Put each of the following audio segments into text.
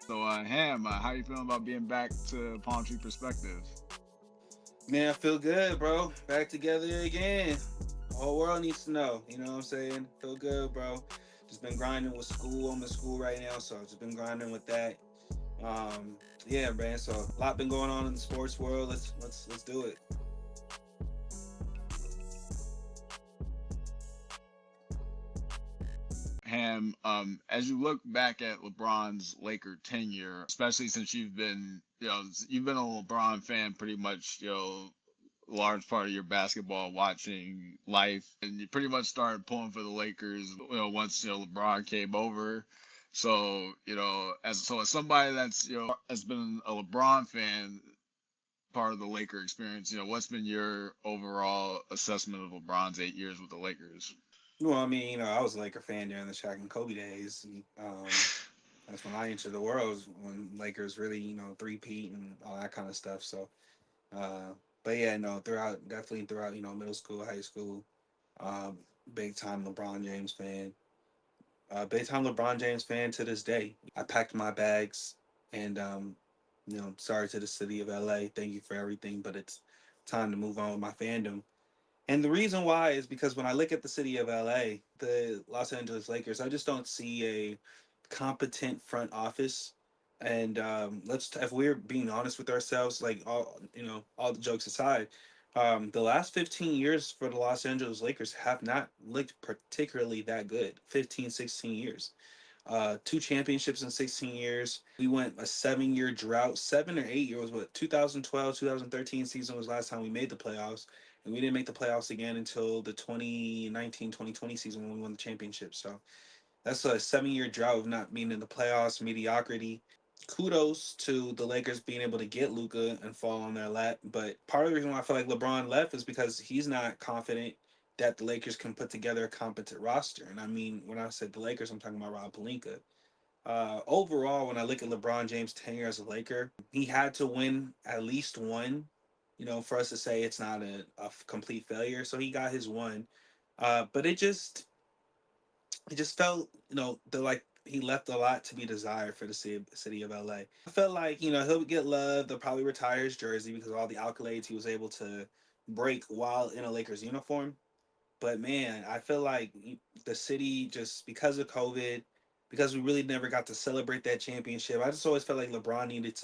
So, Ham, how you feeling about being back to Palm Tree Perspective? Man, I feel good, bro. Back together again. The whole world needs to know. You know what I'm saying? Feel good, bro. Just been grinding with school. I'm in school right now, so I've just been grinding with that. Yeah, man. So a lot been going on in the sports world. Let's do it. Ham, as you look back at LeBron's Laker tenure, especially since you've been a LeBron fan pretty much, large part of your basketball watching life, and you pretty much started pulling for the Lakers, once LeBron came over. So, as somebody that's has been a LeBron fan, part of the Laker experience, what's been your overall assessment of LeBron's 8 years with the Lakers? Well, I mean, I was a Laker fan during the Shaq and Kobe days. And, that's when I entered the world. Was when Lakers really, three-peat and all that kind of stuff. So, uh, but yeah, no, definitely throughout, middle school, high school, um, big time LeBron James fan. Big time LeBron James fan to this day. I packed my bags and sorry to the city of LA. Thank you for everything, but it's time to move on with my fandom. And the reason why is because when I look at the city of LA, the Los Angeles Lakers, I just don't see a competent front office. And if we're being honest with ourselves, like all the jokes aside, the last 15 years for the Los Angeles Lakers have not looked particularly that good. 15, 16 years. Two championships in 16 years. We went a 7 year drought. 7 or 8 years. What, 2012, 2013 season was last time we made the playoffs. And we didn't make the playoffs again until the 2019, 2020 season when we won the championship. So that's a 7 year drought of not being in the playoffs, mediocrity. Kudos to the Lakers being able to get Luka and fall on their lap. But part of the reason why I feel like LeBron left is because he's not confident that the Lakers can put together a competent roster. And I mean, when I said the Lakers, I'm talking about Rob Pelinka. Overall, when I look at LeBron James' tenure as a Laker, he had to win at least one, for us to say it's not a complete failure. So he got his one. But it just felt, the like he left a lot to be desired for the city of LA. I felt like, he'll get love. They'll probably retire his jersey because of all the accolades he was able to break while in a Lakers uniform. But man, I feel like the city, just because of COVID, because we really never got to celebrate that championship, I just always felt like LeBron needed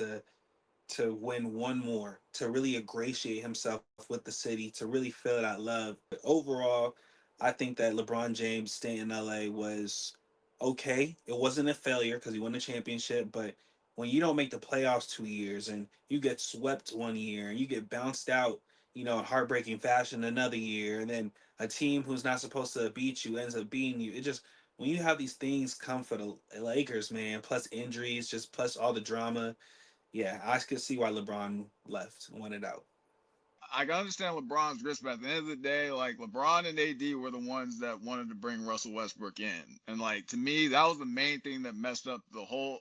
to win one more to really ingratiate himself with the city, to really feel that love. But overall, I think that LeBron James staying in LA was okay. It wasn't a failure because he won the championship, but when you don't make the playoffs 2 years and you get swept one year and you get bounced out, in heartbreaking fashion another year, and then a team who's not supposed to beat you ends up beating you, it just, when you have these things come for the Lakers, man, plus injuries, just plus all the drama, yeah, I could see why LeBron left and wanted out. I can understand LeBron's risk, but at the end of the day, like LeBron and AD were the ones that wanted to bring Russell Westbrook in, and like to me, that was the main thing that messed up the whole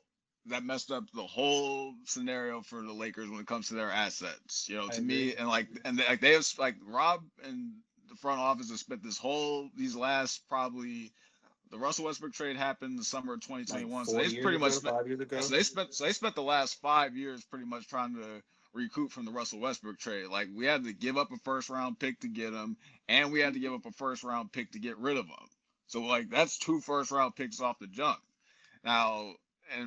scenario for the Lakers when it comes to their assets. I To agree. me, and they have like Rob and the front office have spent these last probably the Russell Westbrook trade happened in the summer of Like 2021. So 4 years pretty much ago, spent 5 years ago. so they spent the last 5 years pretty much trying to recoup from the Russell Westbrook trade. Like we had to give up a first round pick to get him, and we had to give up a first round pick to get rid of him. So like that's two first round picks off the jump. Now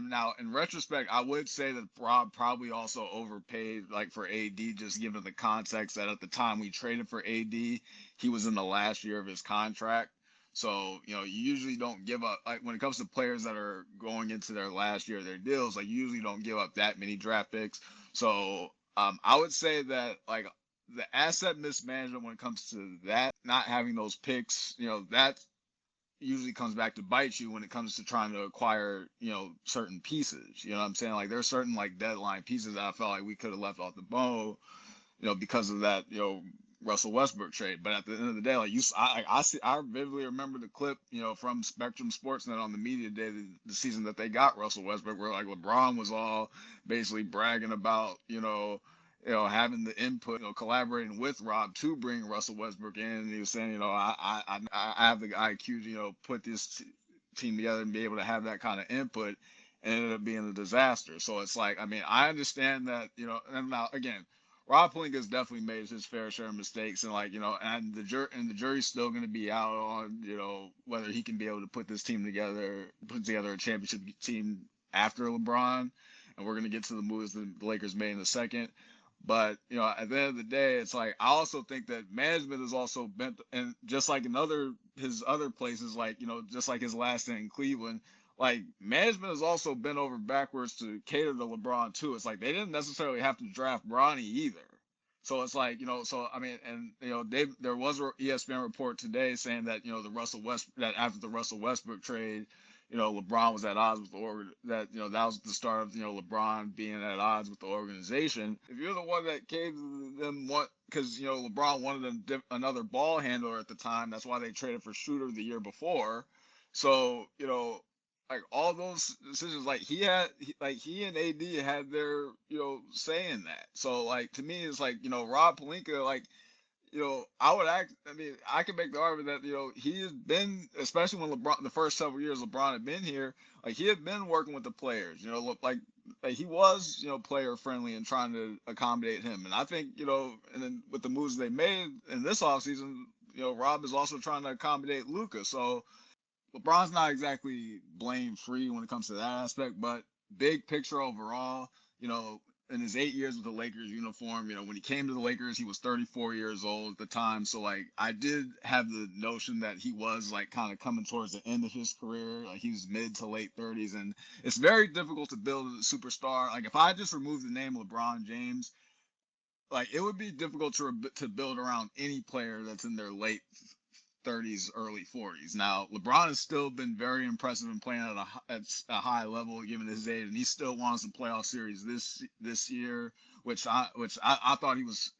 now in retrospect, I would say that Rob probably also overpaid like for AD, just given the context that at the time we traded for AD, he was in the last year of his contract. So, you usually don't give up like when it comes to players that are going into their last year of their deals, like you usually don't give up that many draft picks. So, I would say that like the asset mismanagement when it comes to that, not having those picks, that usually comes back to bite you when it comes to trying to acquire, certain pieces. You know what I'm saying? Like there's certain like deadline pieces that I felt like we could have left off the bone, because of that, Russell Westbrook trade. But at the end of the day, like I vividly remember the clip, from Spectrum Sportsnet on the media day, the season that they got Russell Westbrook, where like LeBron was all basically bragging about, having the input, collaborating with Rob to bring Russell Westbrook in. And he was saying, I have the IQ to, put this team together and be able to have that kind of input. and it ended up being a disaster. So it's like, I mean, I understand that, and now again, Rob Pelinka's definitely made his fair share of mistakes, and like, and the jury's still going to be out on, whether he can be able to put together a championship team after LeBron, and we're going to get to the moves that the Lakers made in a second. But at the end of the day, it's like I also think that management is also bent, and just like in his other places, like just like his last stint in Cleveland, like management has also bent over backwards to cater to LeBron too. It's like they didn't necessarily have to draft Bronny either. So it's like so I mean, and there was a ESPN report today saying that that after the Russell Westbrook trade, LeBron was at odds with that was the start of LeBron being at odds with the organization. If you're the one that gave them what, because LeBron wanted another ball handler at the time, that's why they traded for Shooter the year before. So like all those decisions, like he and AD had their say in that. So like to me, it's like Rob Pelinka, like I mean, I can make the argument that he has been, especially when LeBron, the first several years LeBron had been here, like he had been working with the players. Like he was player friendly and trying to accommodate him. And I think and then with the moves they made in this offseason, Rob is also trying to accommodate Luka. So LeBron's not exactly blame free when it comes to that aspect, but big picture overall, in his 8 years with the Lakers uniform, when he came to the Lakers, he was 34 years old at the time. So like I did have the notion that he was like kind of coming towards the end of his career, like he was mid to late 30s, and it's very difficult to build a superstar. Like if I just remove the name LeBron James, like it would be difficult to build around any player that's in their late 30s, early 40s. Now, LeBron has still been very impressive in playing at a high level given his age, and he still won some playoff series this year, which I thought he was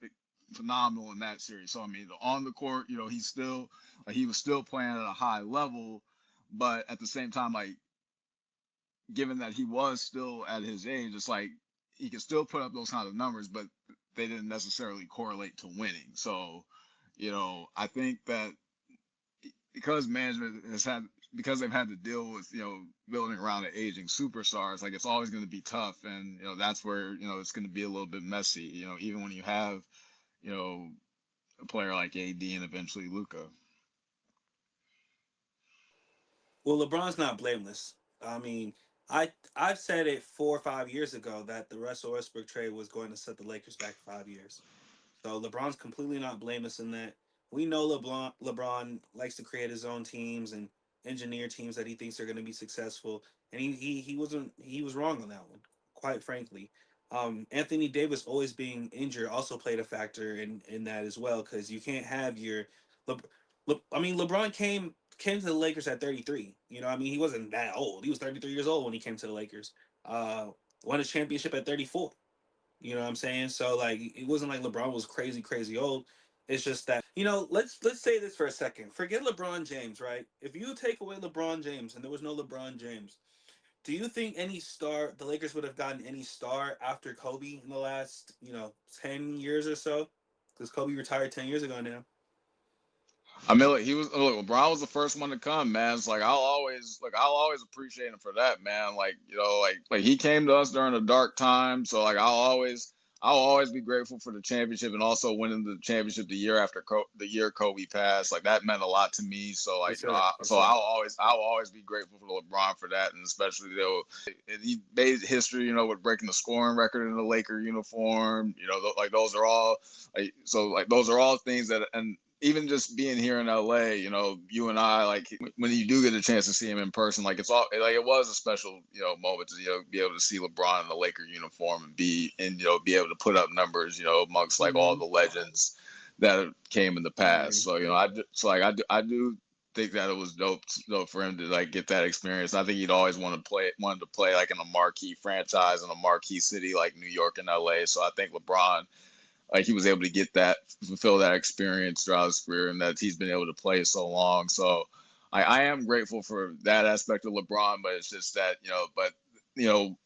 phenomenal in that series. So I mean, on the court, he was still playing at a high level, but at the same time, like given that he was still at his age, it's like he could still put up those kind of numbers, but they didn't necessarily correlate to winning. So, I think that because management has had because they've had to deal with building around an aging superstars, like it's always going to be tough, and that's where it's going to be a little bit messy, even when you have you know a player like AD and eventually Luca. Well, LeBron's not blameless. I mean, I've said it 4 or 5 years ago that the Russell Westbrook trade was going to set the Lakers back 5 years. So LeBron's completely not blameless in that. We know LeBron likes to create his own teams and engineer teams that he thinks are going to be successful, and he was wrong on that one, quite frankly. Anthony Davis always being injured also played a factor in that as well, because you can't have your Le, I mean, LeBron came to the Lakers at 33. You know, I mean, he wasn't that old. He was 33 years old when he came to the Lakers. Uh, Won a championship at 34. You know what I'm saying? So like it wasn't like LeBron was crazy, crazy old. It's just that, let's say this for a second. Forget LeBron James, right? If you take away LeBron James and there was no LeBron James, do you think any star the Lakers would have gotten any star after Kobe in the last, 10 years or so? Because Kobe retired 10 years ago now. I mean, LeBron was the first one to come, man. It's like I'll always appreciate him for that, man. Like like he came to us during a dark time, so like I'll always be grateful for the championship and also winning the championship the year after the year Kobe passed. Like that meant a lot to me. So For like sure, for so sure. I'll always be grateful for LeBron for that, and especially he made history, with breaking the scoring record in the Laker uniform. Like those are all like those are all things that and even just being here in LA, you and I, like when you do get a chance to see him in person, like it's all like it was a special, moment to be able to see LeBron in the Laker uniform and be able to put up numbers, amongst like all Mm-hmm. the legends that came in the I past. agree. So I do think that it was dope for him to like get that experience. I think he'd always wanted to play like in a marquee franchise in a marquee city like New York and LA. So I think LeBron, like he was able to fulfill that experience throughout his career, and that he's been able to play so long. So I am grateful for that aspect of LeBron, but it's just that you know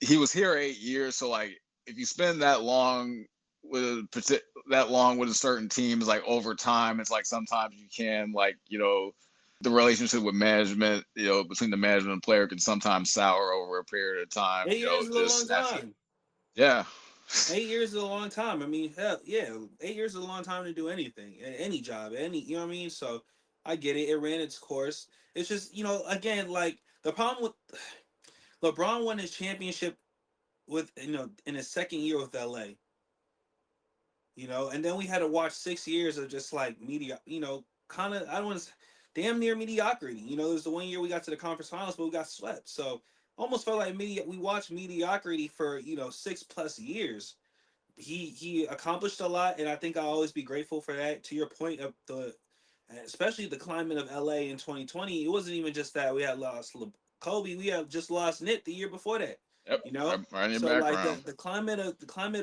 he was here 8 years, so like if you spend that long with a certain team, is like over time, it's like sometimes you can like The relationship with management, between the management and player can sometimes sour over a period of time, 8 years is a long just naturally. time. Yeah. 8 years is a long time. I mean, hell, yeah, 8 years is a long time to do anything, any job, you know what I mean. So I get it. It ran its course. It's just again, like the problem with LeBron won his championship with in his second year with LA. And then we had to watch 6 years of just like media, kind of I don't want to, damn near mediocrity. There's the one year we got to the conference finals, but we got swept. So almost felt like we watched mediocrity for 6+ years. He accomplished a lot, and I think I'll always be grateful for that. To your point of especially the climate of LA in 2020, it wasn't even just that we had lost Kobe, we had just lost Nick the year before that. Yep. You know, Right in your so like background. the climate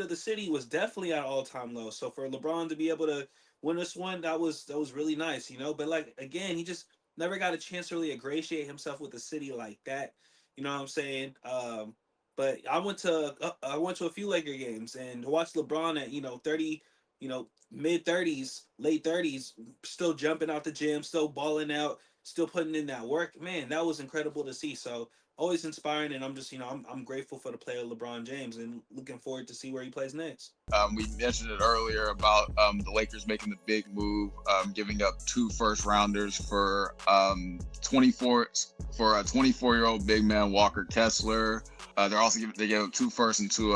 of the city was definitely at all time low. So for LeBron to be able to win this one, that was really nice. But like again, he just never got a chance to really ingratiate himself with the city like that. You know what I'm saying? But I went to a few Laker games and to watch LeBron at 30, mid 30s, late 30s, still jumping out the gym, still balling out, still putting in that work. Man, that was incredible to see. So always inspiring, and I'm just I'm grateful for the player LeBron James and looking forward to see where he plays next. We mentioned it earlier about the Lakers making the big move, giving up two first rounders for 24 for a 24-year-old big man Walker Kessler. They gave up two first and two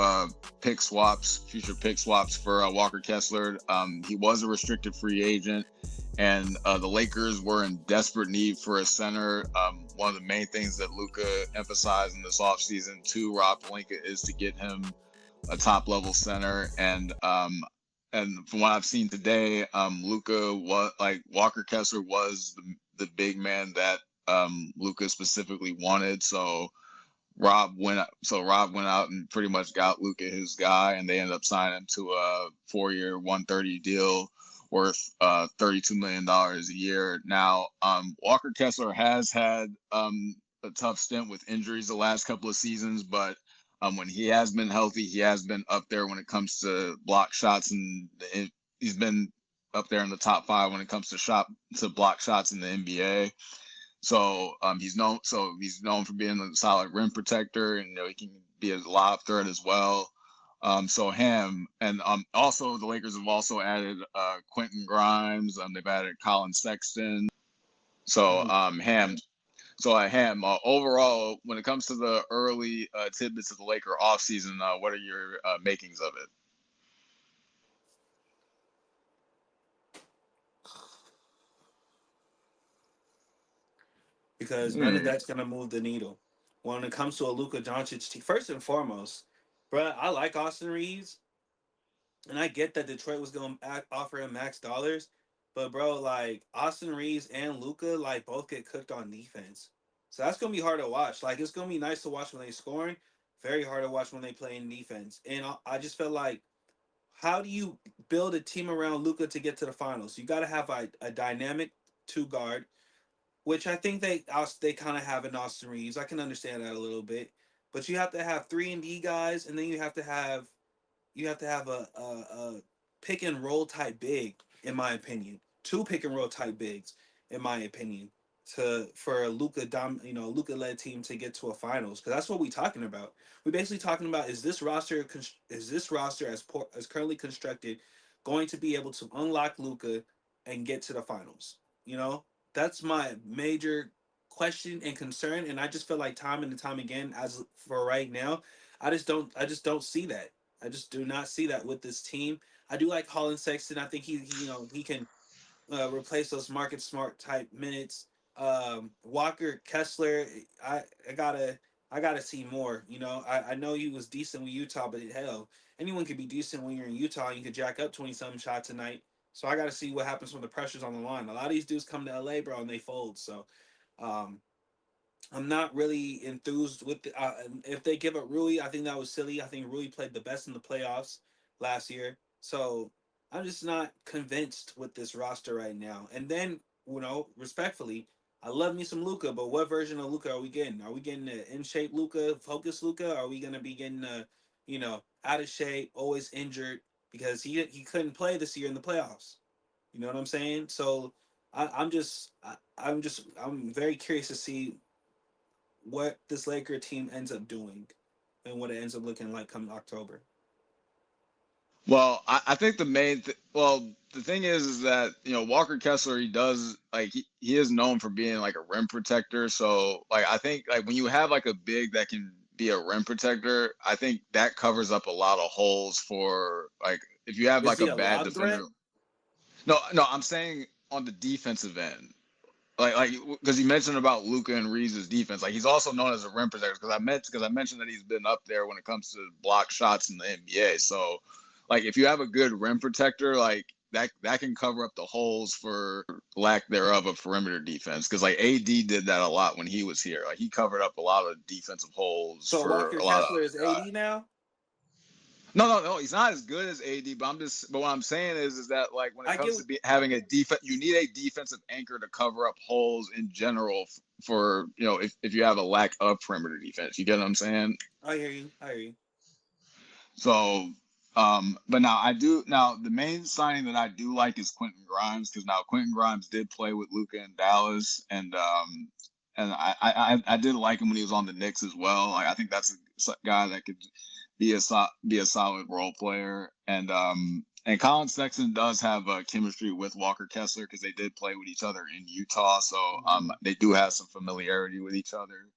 future pick swaps for Walker Kessler. He was a restricted free agent, and the Lakers were in desperate need for a center. One of the main things that Luka emphasized in this offseason to Rob Pelinka is to get him a top level center, and from what I've seen today, Luka was like Walker Kessler was the big man that Luka specifically wanted. Rob went out and pretty much got Luka his guy, and they ended up signing him to a 4-year, 130 deal worth $32 million a year. Now, Walker Kessler has had a tough stint with injuries the last couple of seasons, but when he has been healthy, he has been up there when it comes to block shots, and he's been up there in the top 5 when it comes to block shots in the NBA. He's known for being a solid rim protector, and he can be a lob threat as well. Also the Lakers have also added Quentin Grimes. They've added Colin Sexton. So Mm. Ham. Ham. Overall, when it comes to the early tidbits of the Laker offseason, what are your makings of it? Because none of Hmm. that's gonna move the needle. When it comes to a Luka Doncic team, first and foremost, bro, I like Austin Reeves, and I get that Detroit was gonna offer him max dollars, but bro, like Austin Reeves and Luka, like both get cooked on defense, so that's gonna be hard to watch. Like it's gonna be nice to watch when they scoring, very hard to watch when they play in defense. And I just felt like, how do you build a team around Luka to get to the finals? You got to have a dynamic two guard, which I think they kind of have in Austin Reeves. I can understand that a little bit, but you have to have 3-and-D guys, and then you have to have a pick and roll type big, in my opinion. Two pick and roll type bigs, in my opinion, to for a Luka led team to get to a finals, because that's what we're talking about. We're basically talking about, is this roster as currently constructed going to be able to unlock Luka and get to the finals? You know, that's my major question and concern, and I just feel like time and time again, as for right now, I just don't see that. I just do not see that with this team. I do like Colin Sexton. I think he can replace those Market Smart type minutes. Walker Kessler, I I gotta I gotta see more. I know he was decent with Utah, but hell, anyone could be decent when you're in Utah and you could jack up 20 something shots a night. So I gotta see what happens when the pressure's on the line. A lot of these dudes come to LA, bro, and they fold. So um, I'm not really enthused with if they give up Rui. I think that was silly. I think Rui played the best in the playoffs last year. So I'm just not convinced with this roster right now. And then, respectfully, I love me some Luca, but what version of Luca are we getting? Are we getting an in shape Luca, focused Luca? Are we gonna be getting out of shape, always injured because he couldn't play this year in the playoffs? You know what I'm saying? So I'm very curious to see what this Laker team ends up doing and what it ends up looking like come October. Well, I think the thing is that Walker Kessler, he does like he is known for being like a rim protector. So like I think like when you have like a big that can be a rim protector, I think that covers up a lot of holes for like if you have Is like he a a bad lob defender. threat? No, I'm saying on the defensive end. Like because you mentioned about Luka and Reeves' defense, like he's also known as a rim protector because I mentioned that he's been up there when it comes to block shots in the NBA. So, like if you have a good rim protector, like that can cover up the holes for lack thereof of perimeter defense. Because like AD did that a lot when he was here. Like he covered up a lot of defensive holes So for Walker a lot of Kessler other is guys. AD now. No. He's not as good as AD, but what I'm saying is that like when it I get. comes to having a defense, you need a defensive anchor to cover up holes in general for if you have a lack of perimeter defense. You get what I'm saying? I hear you. I hear you. So, but now the main signing that I do like is Quentin Grimes because now Quentin Grimes did play with Luka in Dallas and I did like him when he was on the Knicks as well. Like I think that's a guy that could be a solid role player and Colin Sexton does have a chemistry with Walker Kessler because they did play with each other in Utah, so Mhm. they do have some familiarity with each other.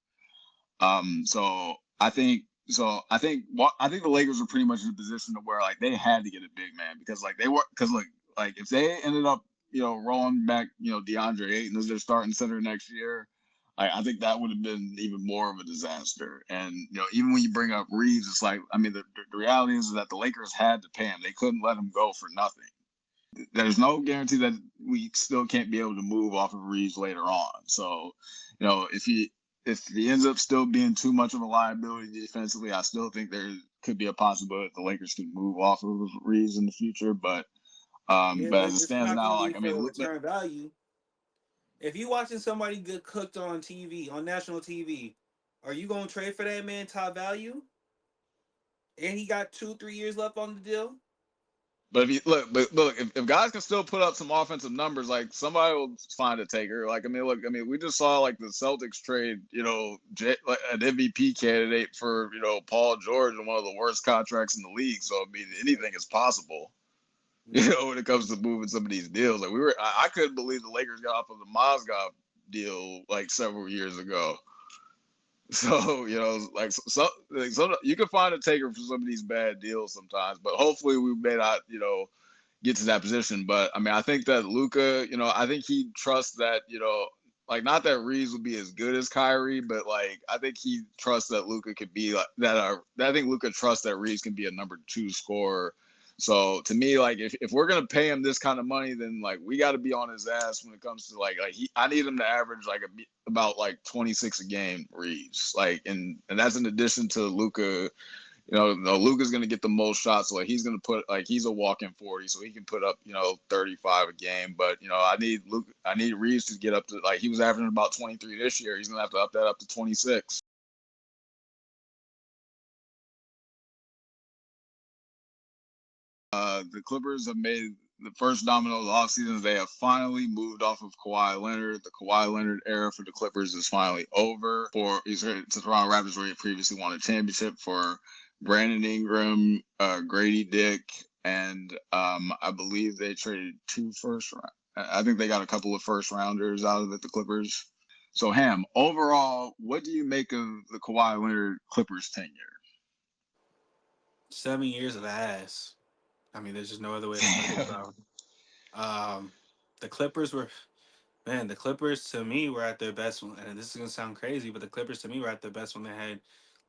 So I think the Lakers were pretty much in a position to where like they had to get a big man because like they were because like if they ended up rolling back DeAndre Ayton as their starting center next year, I think that would have been even more of a disaster. And even when you bring up Reeves, it's like I mean the reality is that the Lakers had to pay him; they couldn't let him go for nothing. There's no guarantee that we still can't be able to move off of Reeves later on. So, if he ends up still being too much of a liability defensively, I still think there could be a possibility that the Lakers could move off of Reeves in the future. But Yeah, but but as it it's stands not going now, to be like I for mean, the return value. If you watching somebody get cooked on TV, on national TV, are you going to trade for that man top value? And he got 2, 3 years left on the deal. but if you look, if guys can still put up some offensive numbers, like somebody will find a taker. Like I mean, we just saw like the Celtics trade, like an MVP candidate for Paul George and one of the worst contracts in the league. So I mean, anything is possible. When it comes to moving some of these deals, like I couldn't believe the Lakers got off of the Mozgov deal like several years ago. So like some you can find a taker for some of these bad deals sometimes, but hopefully we may not get to that position. But I mean, I think that Luka, I think he trusts that like not that Reeves would be as good as Kyrie, but like I think he trusts that Luka could be like that. I think Luka trusts that Reeves can be a number two scorer. So to me, like if we're gonna pay him this kind of money, then like we got to be on his ass when it comes to I need him to average like about like 26 a game Reeves like and that's in addition to Luka. No, Luka's gonna get the most shots. So like he's gonna put like he's a walking 40, so he can put up 35 a game. But I need Reeves to get up to like he was averaging about 23 this year. He's gonna have to up that up to 26. The Clippers have made the first domino of the offseason. They have finally moved off of Kawhi Leonard. The Kawhi Leonard era for the Clippers is finally over. For he's to Toronto Raptors, where he previously won a championship for Brandon Ingram, Grady Dick, and I believe they traded two first round. I think they got a couple of first rounders out of it. The Clippers. So Ham, overall, what do you make of the Kawhi Leonard Clippers tenure? 7 years of ass. I mean, there's just no other way to put it, bro. Um, the Clippers were, man, the Clippers to me were at their best one, and this is gonna sound crazy, but the Clippers to me were at their best when they had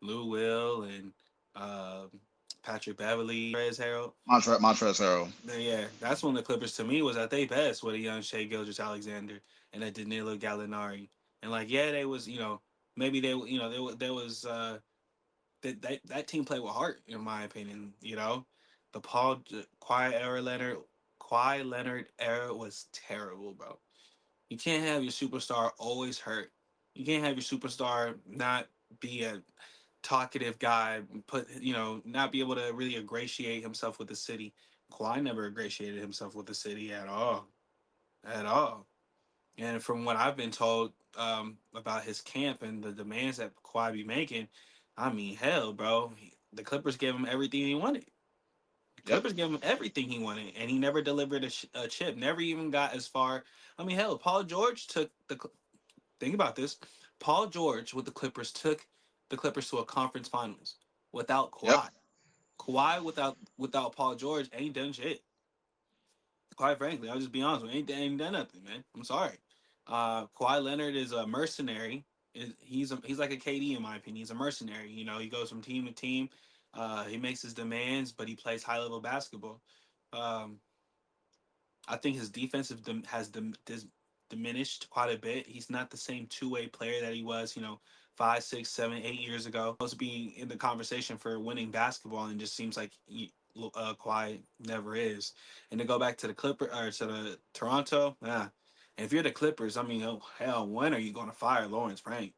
Lou Will and um Patrick Beverly, Trez Harold. Montrezl Harrell. Yeah, that's when the Clippers to me was at their best with a young Shea Gilgeous Alexander and a Danilo Gallinari, and like yeah, they was maybe they there was that team played with heart in my opinion. The Kawhi Leonard era was terrible, bro. You can't have your superstar always hurt. You can't have your superstar not be a talkative guy, not be able to really ingratiate himself with the city. Kawhi never ingratiated himself with the city at all, at all. And from what I've been told about his camp and the demands that Kawhi be making, I mean, hell, bro, the Clippers gave him everything he wanted. The Yep. Clippers gave him everything he wanted, and he never delivered a chip. Never even got as far. I mean, hell, Paul George took the. Think about this. Paul George with the Clippers took the Clippers to a conference finals without Yep. Kawhi. Kawhi without Paul George ain't done shit. Quite frankly, I'll just be honest with you, ain't done nothing, man. I'm sorry. Kawhi Leonard is a mercenary. He's like a KD in my opinion. He's a mercenary. You know, he goes from team to team. He makes his demands, but he plays high level basketball. Um, I think his defensive has diminished quite a bit. He's not the same two-way player that he was, 5, 6, 7, 8 years ago. Supposed to be in the conversation for winning basketball, and it just seems like Kawhi never is. And to go back to the Clipper or to the Toronto, yeah. And if you're the Clippers, I mean, oh, hell, when are you going to fire Lawrence Frank?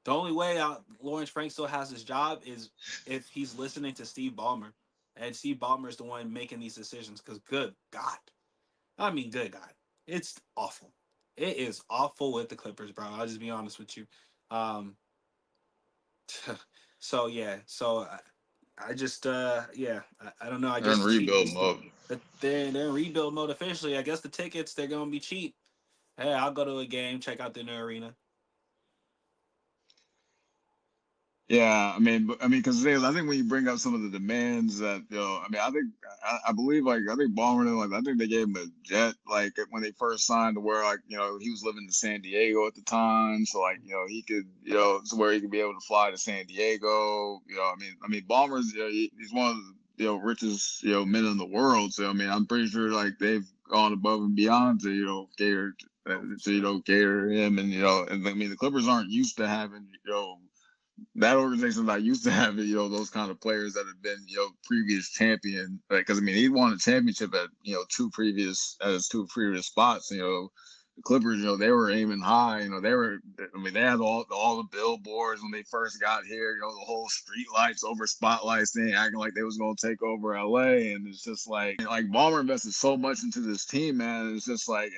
The only way Lawrence Frank still has his job is if he's listening to Steve Ballmer, and Steve Ballmer is the one making these decisions. Because good God. I mean, good God, it's awful. It is awful with the Clippers, bro. I'll just be honest with you. Um, so yeah, so I just yeah, I don't know. I They're guess in the cheap rebuild is mode. they're in rebuild mode officially. I guess the tickets they're gonna be cheap. Hey, I'll go to a game, check out the new arena. Yeah, I mean, because I think when you bring up some of the demands that, I think I believe like I think Ballmer, like I think they gave him a jet like when they first signed to where like he was living in San Diego at the time, so like he could to where he could be able to fly to San Diego. I mean Ballmer's he's one of the richest men in the world, so I mean I'm pretty sure like they've gone above and beyond to cater to cater him, and and I mean the Clippers aren't used to having that organization's not used to having those kind of players that have been previous champion, because I mean he won a championship at his two previous spots. The Clippers, they were aiming high. They had all the billboards when they first got here. The whole street lights over spotlights thing, acting like they was gonna take over LA, and it's just like Ballmer invested so much into this team, man. It's just like,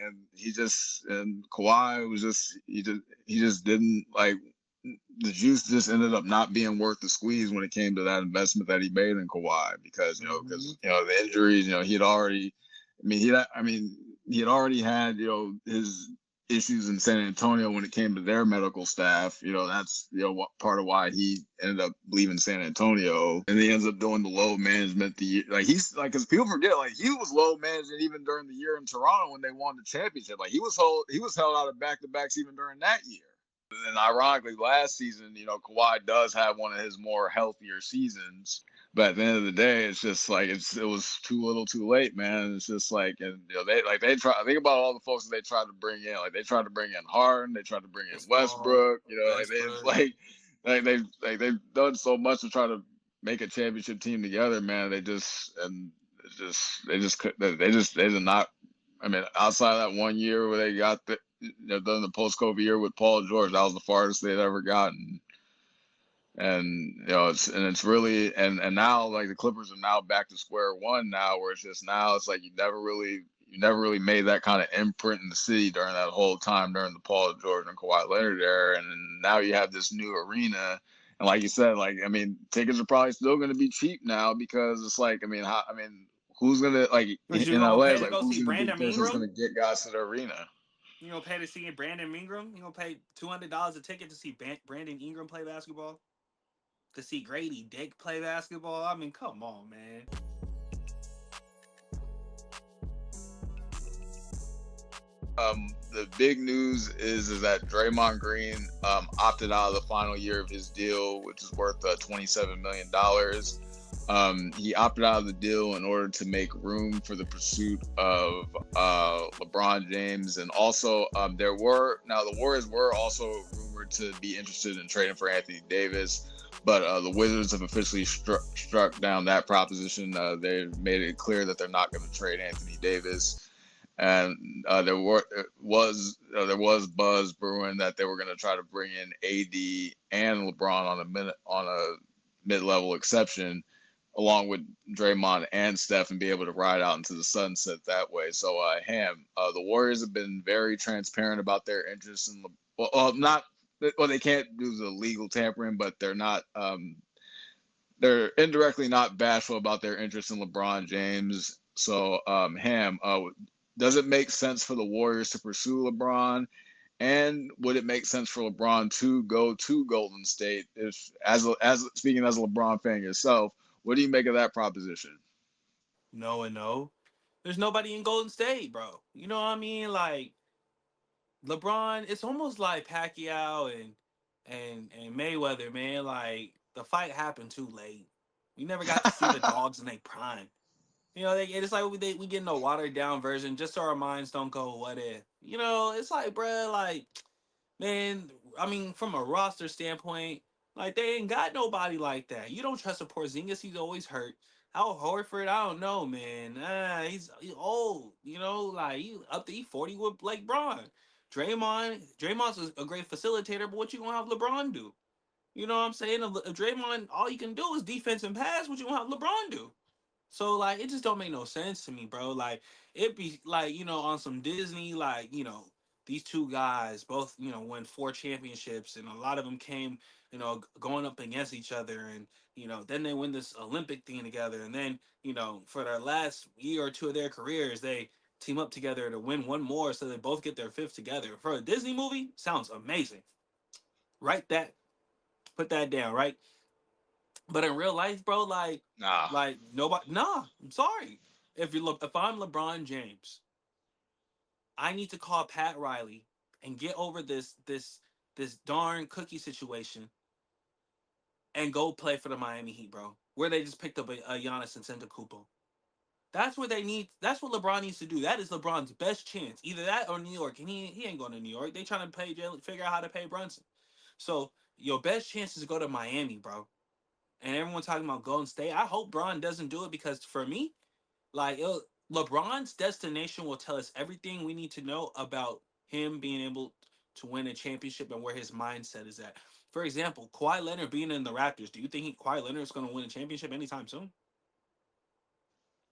and Kawhi was just he just didn't like the juice just ended up not being worth the squeeze when it came to that investment that he made in Kawhi, because Mm-hmm. the injuries, he had already, he had already had his issues in San Antonio when it came to their medical staff. That's part of why he ended up leaving San Antonio, and he ends up doing the low management. He's like, because people forget, like he was low management even during the year in Toronto when they won the championship. Like he was held out of back to backs even during that year. And ironically, last season, Kawhi does have one of his more healthier seasons. But at the end of the day, it's just like it was too little, too late, man. It's just like, and they try. Think about all the folks that they tried to bring in. Like they tried to bring in Harden, they tried to bring in It's Paul Westbrook. Westbrook. They've done so much to try to make a championship team together, man. They did not. I mean, outside of that one year where they got done the post-COVID year with Paul George, that was the farthest they'd ever gotten. And it's really, and now like the Clippers are now back to square one now, where it's just now it's like you never really made that kind of imprint in the city during that whole time during the Paul George and Kawhi Leonard era, and now you have this new arena. And like you said, like I mean, tickets are probably still going to be cheap now, because it's like who's gonna like But you in gonna LA? pay It's to like go who's see gonna be the Brandon person that's Ingram? gonna get guys to the arena? You gonna pay to see Brandon Ingram? You gonna pay $200 a ticket to see Brandon Ingram play basketball? To see Grady Dick play basketball? I mean, come on, man. The big news is that Draymond Green opted out of the final year of his deal, which is worth $27 million. He opted out of the deal in order to make room for the pursuit of LeBron James, and also the Warriors were also rumored to be interested in trading for Anthony Davis, but the Wizards have officially struck down that proposition. They've made it clear that they're not going to trade Anthony Davis. And there was buzz brewing that they were going to try to bring in AD and LeBron on a mid-level exception, along with Draymond and Steph, and be able to ride out into the sunset that way. So, Ham, the Warriors have been very transparent about their interest in not well, they can't do the legal tampering, but they're indirectly not bashful about their interest in LeBron James. So, Ham, does it make sense for the Warriors to pursue LeBron? And would it make sense for LeBron to go to Golden State? If, as speaking as a LeBron fan yourself, what do you make of that proposition? No and no. There's nobody in Golden State, bro. You know what I mean? Like LeBron, it's almost like Pacquiao and Mayweather, man. Like the fight happened too late. We never got to see the dogs in their prime. You know, it's like we getting a watered down version just so our minds don't go what if. You know, it's like, bruh, like man, I mean, from a roster standpoint, like they ain't got nobody like that. You don't trust a Porzingis; he's always hurt. Al Horford, I don't know, man. He's old. You know, like he up to 40 with like Braun. Draymond's a great facilitator, but what you gonna have LeBron do? You know what I'm saying? Draymond, all you can do is defense and pass. What you gonna have LeBron do? So like it just don't make no sense to me, bro. Like it be like, on some Disney, like, these two guys both, won four championships and a lot of them came, going up against each other and, then they win this Olympic thing together and then, for their last year or two of their careers, they team up together to win one more so they both get their fifth together. For a Disney movie, sounds amazing. Write that, put that down, right? But in real life, bro, Nah. like nobody. Nah, I'm sorry. If I'm LeBron James, I need to call Pat Riley and get over this darn cookie situation and go play for the Miami Heat, bro. Where they just picked up a Giannis Antetokounmpo. That's what they need. That's what LeBron needs to do. That is LeBron's best chance. Either that or New York. And he ain't going to New York. They trying to figure out how to pay Brunson. So your best chance is to go to Miami, bro. And everyone talking about Golden State. I hope Bron doesn't do it because for me, like LeBron's destination will tell us everything we need to know about him being able to win a championship and where his mindset is at. For example, Kawhi Leonard being in the Raptors. Do you think Kawhi Leonard is going to win a championship anytime soon?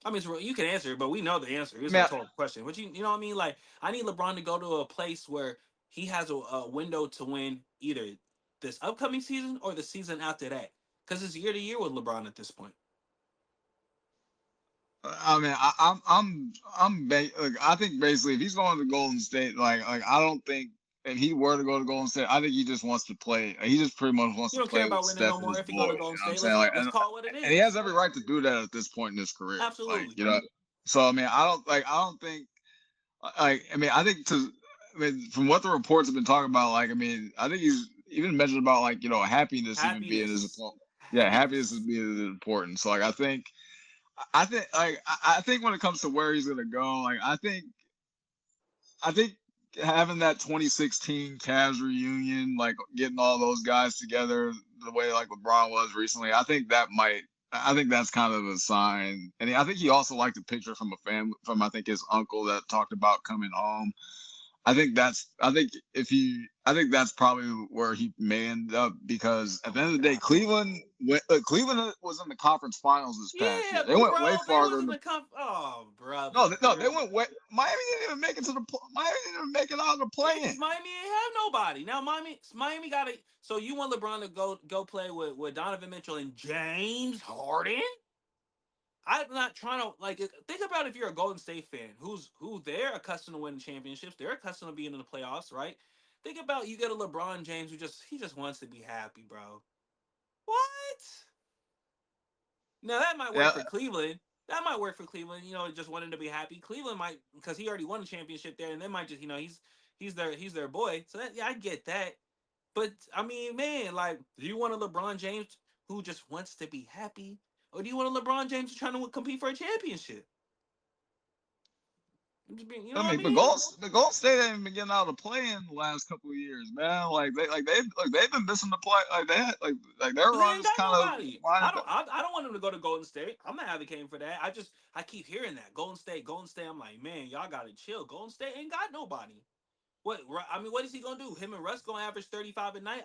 I mean, you can answer it, but we know the answer. It's a Man, rhetorical question. But you know what I mean? Like, I need LeBron to go to a place where he has a window to win either this upcoming season or the season after that. Because it's year to year with LeBron at this point. I mean, like, I think basically if he's going to Golden State, like I don't think if he were to go to Golden State, I think he just wants to play. He just pretty much wants You to don't care play with about winning Steph no and more his if you go boys. to You know Golden what I'm State. saying? Let's Like, let's call it what it and he has is. every right to do that at this point in his career. Like, Absolutely. so I mean, I don't think like I mean, I think to I mean from what the reports have been talking about, like I mean, I think he's even mentioned about like happiness even being as Happiness. important. Yeah, happiness is Happiness. being as important. So like I think like I think when it comes to where he's gonna go, like I think having that 2016 Cavs reunion, like getting all those guys together the way like LeBron was recently, I think that's kind of a sign. And I think he also liked a picture from a family from I think his uncle that talked about coming home. I think that's probably where he may end up because at Oh the end my of the day, God, bro. Cleveland was in the conference finals this past Yeah, year. They but went way bro, they farther was in in the the Oh, no, brother. no, they went way. Miami didn't even make it to the. Miami didn't even make it out of the Yeah, play-in. because Miami ain't have nobody. Now Miami got to. So you want LeBron to go play with Donovan Mitchell and James Harden? I'm not trying to like think about if you're a Golden State fan who they're accustomed to winning championships, they're accustomed to being in the playoffs, right? Think about you get a LeBron James who just wants to be happy, bro. What? Now that might work Yeah, for Cleveland. That might work for Cleveland. Just wanting to be happy. Cleveland might because he already won a championship there, and they might just he's their boy. So yeah, I get that. But I mean, man, like, do you want a LeBron James who just wants to be happy, or do you want a LeBron James who's trying to compete for a championship? I'm just being, you know I what I mean, mean? The Golden State ain't been getting out of the play-in the last couple of years, man. They've been missing the play. Like their Cause they run ain't is got kind of nobody. winding I down. don't. I don't want him to go to Golden State. I'm not advocating for that. I keep hearing that Golden State, Golden State. I'm like, man, y'all gotta chill. Golden State ain't got nobody. I mean, what is he gonna do? Him and Russ gonna average 35 a night?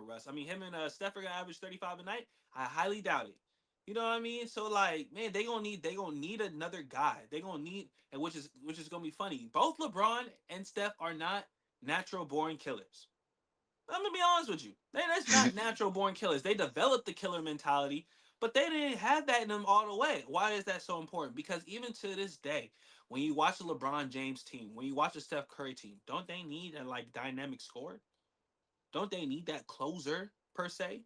Russ. I mean, him and Steph are gonna average 35 a night. I highly doubt it. You know what I mean? So like, man, they gonna need another guy. They gonna need, and which is gonna be funny. Both LeBron and Steph are not natural born killers. I'm gonna be honest with you. That's not natural born killers. They developed the killer mentality, but they didn't have that in them all the way. Why is that so important? Because even to this day, when you watch a LeBron James team, when you watch a Steph Curry team, don't they need a like dynamic scorer? Don't they need that closer per se?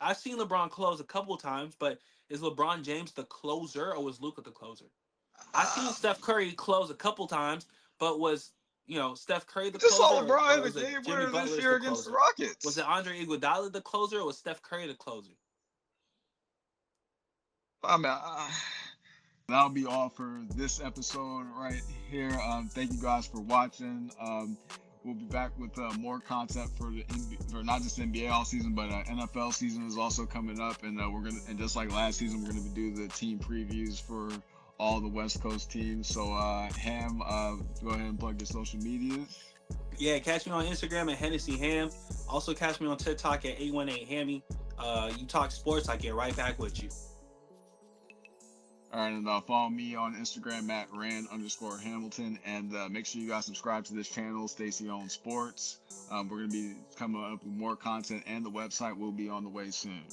I've seen LeBron close a couple times, but is LeBron James the closer or was Luka the closer? I've seen Uh, Steph Curry close a couple times, but was Steph Curry we the just closer saw LeBron or in the was it game Jimmy winner this Butler's year the against the closer? Was Rockets. it Andre Iguodala the closer or was Steph Curry the closer? I mean, that'll be all for this episode right here. Thank you guys for watching. We'll be back with more content for the for not just NBA all season, but NFL season is also coming up, and we're gonna and just like last season, we're gonna do the team previews for all the West Coast teams. So, Ham, go ahead and plug your social medias. Yeah, catch me on Instagram at Hennessy Ham. Also catch me on TikTok at 818 Hammy. You talk sports, I get right back with you. All right, and follow me on Instagram at Rand_Hamilton, and make sure you guys subscribe to this channel, Stacey on Sports. We're gonna be coming up with more content, and the website will be on the way soon.